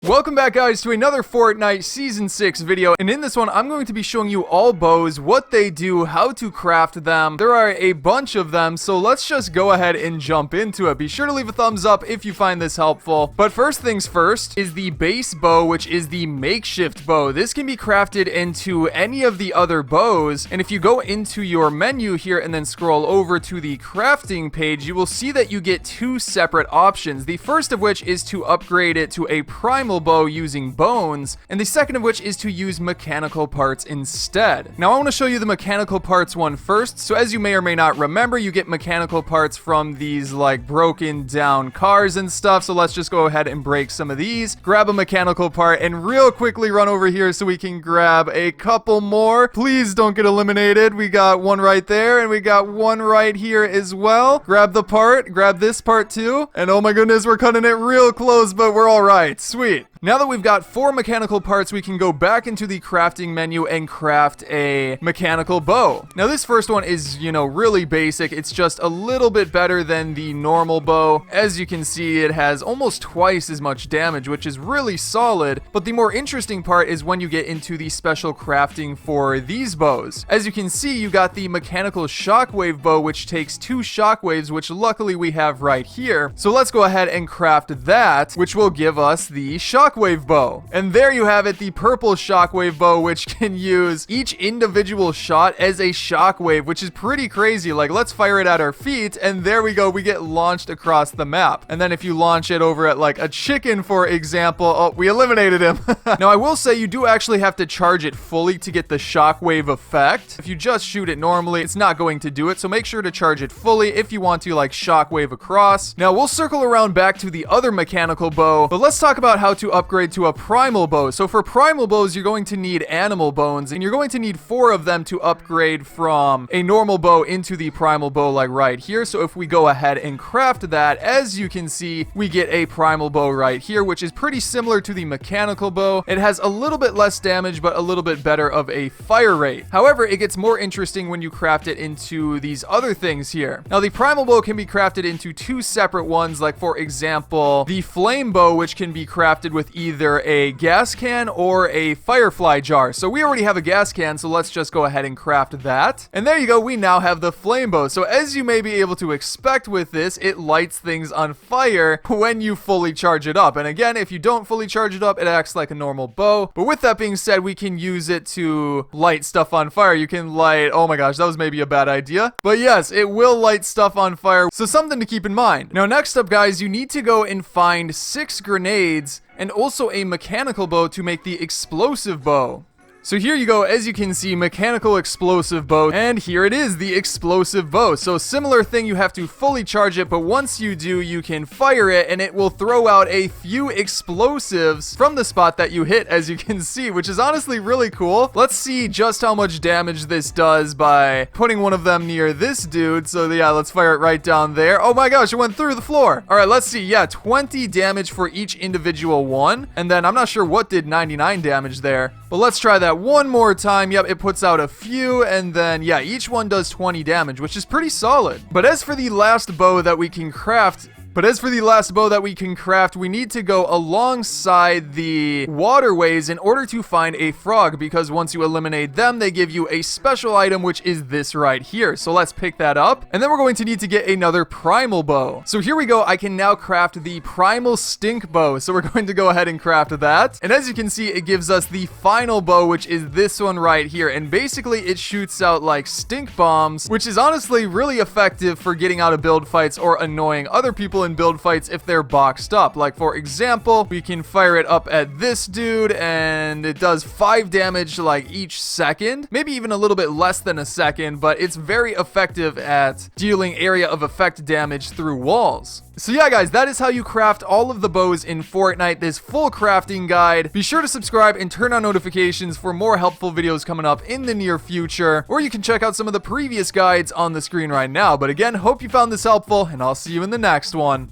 Welcome back, guys, to another Fortnite Season 6 video, and in this one, I'm going to be showing you all bows, what they do, how to craft them. There are a bunch of them, so let's just go ahead and jump into it. Be sure to leave a thumbs up if you find this helpful. But first things first is the base bow, which is the makeshift bow. This can be crafted into any of the other bows, and if you go into your menu here and then scroll over to the crafting page, you will see that you get two separate options. The first of which is to upgrade it to a Primal Bow using bones, and the second of which is to use mechanical parts instead. Now I want to show you the mechanical parts one first. So as you may or may not remember, you get mechanical parts from these like broken down cars and stuff. So let's just go ahead and break some of these, grab a mechanical part, and real quickly run over here so we can grab a couple more. Please don't get eliminated. We got one right there, and we got one right here as well. Grab the part, grab this part too, and oh my goodness, we're cutting it real close, but we're all right. Sweet. Now that we've got 4 mechanical parts, we can go back into the crafting menu and craft a mechanical bow. Now this first one is, really basic. It's just a little bit better than the normal bow. As you can see, it has almost twice as much damage, which is really solid. But the more interesting part is when you get into the special crafting for these bows. As you can see, you got the mechanical Shockwave Bow, which takes 2 shockwaves, which luckily we have right here. So let's go ahead and craft that, which will give us the Shockwave Bow. And there you have it, the purple Shockwave Bow, which can use each individual shot as a shockwave, which is pretty crazy. Like, let's fire it at our feet, and there we go, we get launched across the map. And then if you launch it over at like a chicken, for example, oh, we eliminated him. Now I will say you do actually have to charge it fully to get the shockwave effect. If you just shoot it normally, it's not going to do it, so make sure to charge it fully if you want to like shockwave across. Now we'll circle around back to the other mechanical bow, but let's talk about how to upgrade to a primal bow. So for primal bows, you're going to need animal bones, and you're going to need 4 of them to upgrade from a normal bow into the primal bow, like right here. So if we go ahead and craft that, as you can see, we get a primal bow right here, which is pretty similar to the mechanical bow. It has a little bit less damage, but a little bit better of a fire rate. However, it gets more interesting when you craft it into these other things here. Now the primal bow can be crafted into 2 separate ones, like for example, the flame bow, which can be crafted with either a gas can or a firefly jar. So we already have a gas can, so let's just go ahead and craft that. And there you go, we now have the flame bow. So as you may be able to expect with this, it lights things on fire when you fully charge it up. And again, if you don't fully charge it up, it acts like a normal bow. But with that being said, we can use it to light stuff on fire. You can light, oh my gosh, that was maybe a bad idea. But yes, it will light stuff on fire. So something to keep in mind. Now next up, guys, you need to go and find 6 grenades and also a mechanical bow to make the explosive bow. So here you go, as you can see, mechanical explosive bow, and here it is, the explosive bow. So similar thing, you have to fully charge it, but once you do, you can fire it, and it will throw out a few explosives from the spot that you hit, as you can see, which is honestly really cool. Let's see just how much damage this does by putting one of them near this dude. So yeah, let's fire it right down there. Oh my gosh, it went through the floor. All right, let's see. Yeah, 20 damage for each individual one, and then I'm not sure what did 99 damage there, but let's try that one more time. Yep, it puts out a few, and then yeah, each one does 20 damage, which is pretty solid. But as for the last bow that we can craft, we need to go alongside the waterways in order to find a frog, because once you eliminate them, they give you a special item, which is this right here. So let's pick that up, and then we're going to need to get another primal bow. So here we go. I can now craft the primal stink bow. So we're going to go ahead and craft that. And as you can see, it gives us the final bow, which is this one right here. And basically it shoots out like stink bombs, which is honestly really effective for getting out of build fights or annoying other people in build fights if they're boxed up. Like for example, we can fire it up at this dude, and it does 5 damage like each second, maybe even a little bit less than a second, but it's very effective at dealing area of effect damage through walls. So yeah, guys, that is how you craft all of the bows in Fortnite, this full crafting guide. Be sure to subscribe and turn on notifications for more helpful videos coming up in the near future, or you can check out some of the previous guides on the screen right now. But again, hope you found this helpful, and I'll see you in the next one.